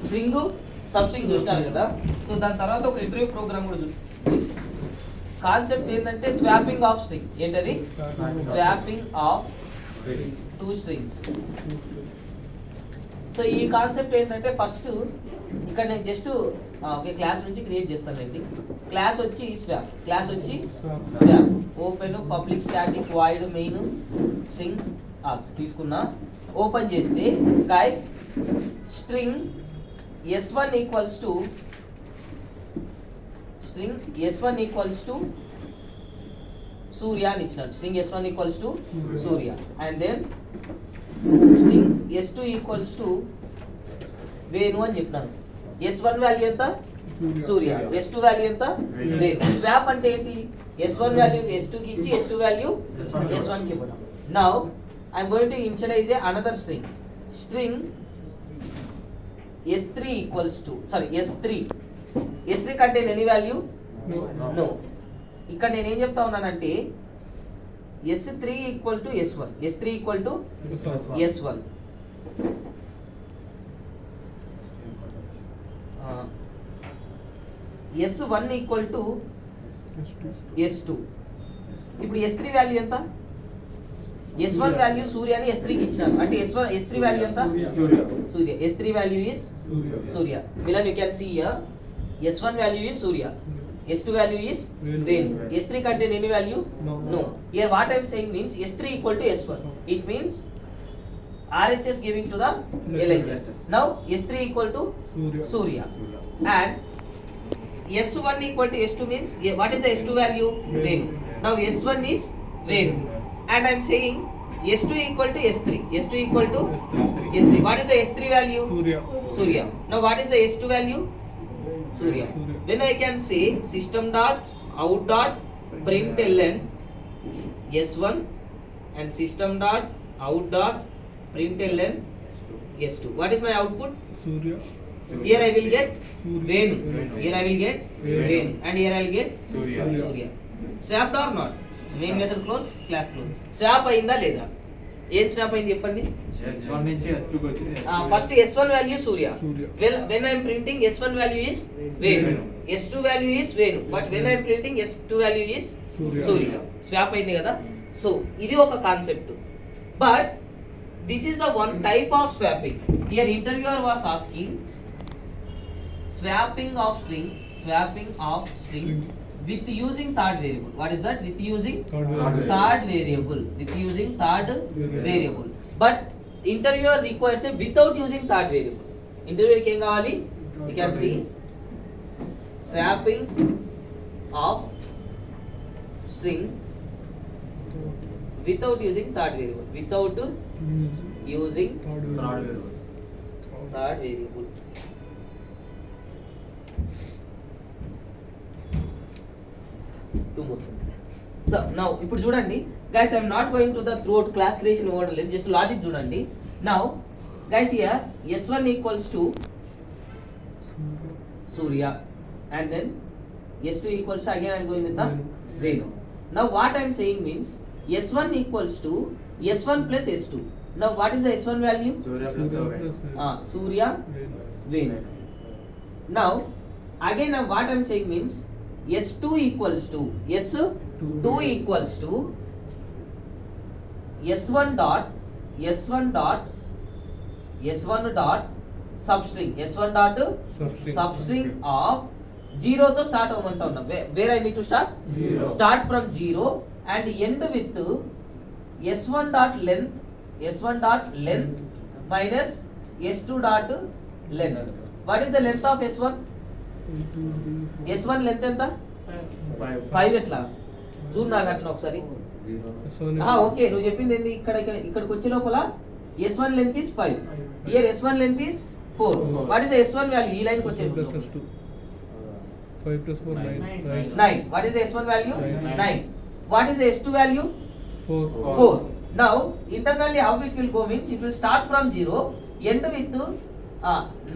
String sub string చూస్తారు కదా. So దాని తర్వాత ఒక ఇంటర్వ్యూ ప్రోగ్రామ్ కూడా చూస్తాం. కాన్సెప్ట్ ఏంటంటే స్వాపింగ్ ఆఫ్ స్ట్రింగ్. ఏంటది? Swapping of two strings. So ఈ కాన్సెప్ట్ ఏంటంటే ఫస్ట్ ఇక్కడ నేను జస్ట్ ఓకే క్లాస్ నుంచి క్రియేట్ చేస్తానండి. క్లాస్ వచ్చి స్వాప్, క్లాస్ వచ్చి swap, open public static void main string args తీసుకున్నా. ఓపెన్ చేస్తే guys string s1 equals to string s1 equals to Surya అని ఇచ్చినాను. String s1 equals to Surya and then string s2 equals to Venu అని చెప్పినాను. s1 value ఎంత? సూర్య. s2 value ఎంత? Venu. Swap అంటే ఏంటి? s1 వాల్యూ s2 కి ఇచ్చి s2 వాల్యూ s1 కి ఇవ్వడం. Now I'm going to initialize another string. String s3 equals to s3 contain any value? No. ఇక్కడ నేను ఏం చెప్తా ఉన్నానంటే s3 equal to s1, s3 equal to s1. s1 equal to s2. ఇప్పుడు s3 value ఎంత? s1 value సూర్య అని s3 కి ఇచ్చినాను. అంటే s3 వాల్యూ ఎంత? సూర్య. s3 value is Surya. Milan, you can see here s1 value is Surya, s2 value is Venu. s3 contain any value? No. Here what I am saying means s3 equal to s1. It means RHS giving to the LHS. Now s3 equal to Surya and s1 equal to s2 means what is the s2 value? Venu. Now s1 is Venu and I am saying s2 equal to s3. s2 equal to s3. What is the s3 value? Surya. Now what is the s2 value? Surya. When I can say system dot out dot println s1 and system dot out dot println s2. What is my output? Surya. Here I will get Venu. Here I will get Venu and here I will get Surya. Swapped or not? Main method close, class close. Swap అయిందా లేదా? ఏం swap అయింది చెప్పండి. s1 నుంచి s2 కి వచ్చింది. First s1 value Surya. When I am printing s1 value is Venu, s2 value is Venu, but when I am printing s2 value is Surya. Swap అయింది కదా. సో ఇది ఒక concept. But this is the one type of swapping. Here interviewer was asking swapping of string with using third variable. What is that? With using third variable. With using third variable. But interviewer requires a without using third variable. Interviewer ki em kavali? You can see swapping of string without using third variable. Without using third variable. So now ఇప్పుడు చూడండి guys, I am not going to the throughout class creation order, just logic చూడండి. Now guys, here s1 equals to Surya and then s2 equals to, again I am going with the Venu. Now what I am saying means s1 equals to s1 plus s2. Now what is the s1 value? Surya Venu. Now again what I am saying means s2 equals to s2 equals to s1 dot substring of 0 తో start అవ్వమంటా ఉన్నా. where I need to start? Start from 0 and end with s1 dot length minus s2 dot length. What is the length of s1? s1 length ఎంత? 5. ఎట్లా చూడు నాకు అట్లా ఒకసారి. Okay, నువ్వు చెప్పింది ఏంది? ఇక్కడికి వచ్చే లోపల s1 length is 5. Here s1 length is 4. What is the s1 value? ఈ లైన్ కి వచ్చేది 5 plus 4 9. 9. What is the s1 value? 9. What is the s2 value? 4. Now internally how it will go means it will start from 0, end with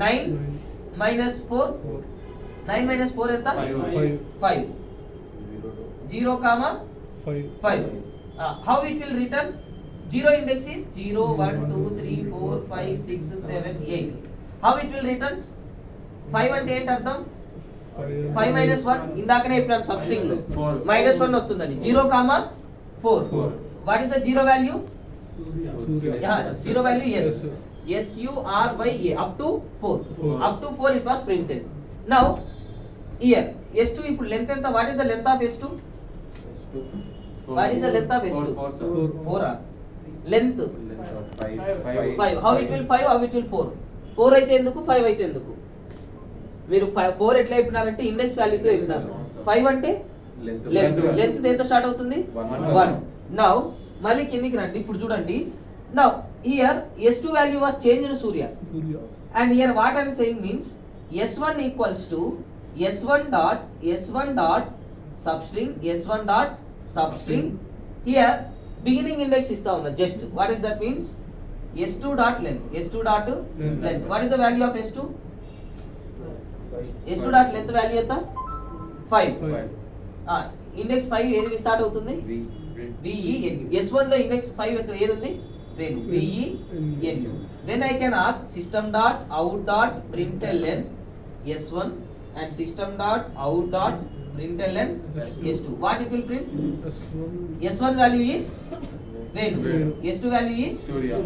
9 minus 4. 9 minus 4 ఎంత? 5. 0 comma 5. How it will return? 0 index is 0 1 2 3 4 5 6 7 8. How it will return? 5 అంటే ఏంటి అర్థం? 5 minus 1 ఇందాకనే చెప్పాను substring లో Four. -1 వస్తుందని. 0, 4. What is the zero value? Zero value yes. SURYA up to 4. Up to 4 it was printed. Now here S2 ఇప్పుడు length ఎంత? What is the length of S2? What is the length of S2? 4. Length 5. How it will 5? How it will 4? 4 అయితే ఎందుకు? 5 అయితే ఎందుకు? మీరు 4 ఎట్లా చెప్పినారంటే index వాల్యూతో చెప్పినారు. 5 అంటే లెంత్ దేంతో స్టార్ట్ అవుతుంది? 1. నౌ మళ్ళీ కిందికి రండి. ఇప్పుడు చూడండి. Now here S2 value was changed Surya. And here what I am saying means S1 equals to S1 dot substring here beginning index ఇస్తా ఉన్నా just. What is that means? S2 dot length. What is the value of S2? S2 dot length value ఎంత? 5. Index 5 ఏది start అవుతుంది? VENU. S1 లో index 5 ఏది ఉంది? VENU. Then I can ask system dot out dot println S1 and system dot out dot println S2. What it will print? S1 value is Venu. S2 value is Surya.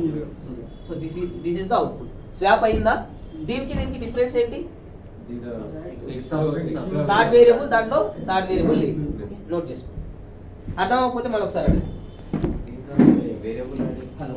So this is the output. Swap అయిందా? దీనికి difference ఏంటి? Third variable దాంట్లో third variable లేదు. Note చేసుకో. అర్థం అవ్వకపోతే మళ్ళీ ఒకసారి హలో